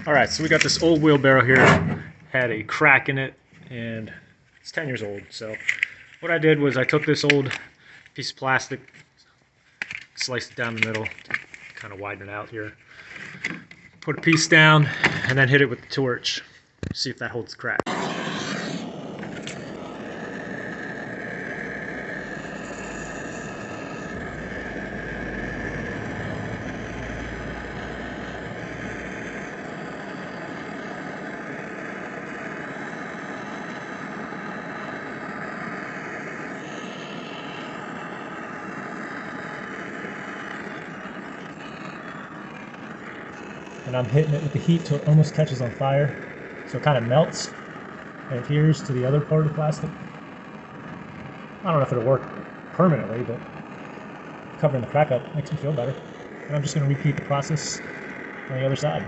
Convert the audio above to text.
Alright, so we got this old wheelbarrow here, had a crack in it, and it's 10 years old. So what I did was I took this old piece of plastic, sliced it down the middle, kind of widen it out here, put a piece down, and then hit it with the torch, see if that holds the crack. And I'm hitting it with the heat till it almost catches on fire, so it kind of melts and adheres to the other part of the plastic. I don't know if it'll work permanently, but covering the crack up makes me feel better. And I'm just going to repeat the process on the other side.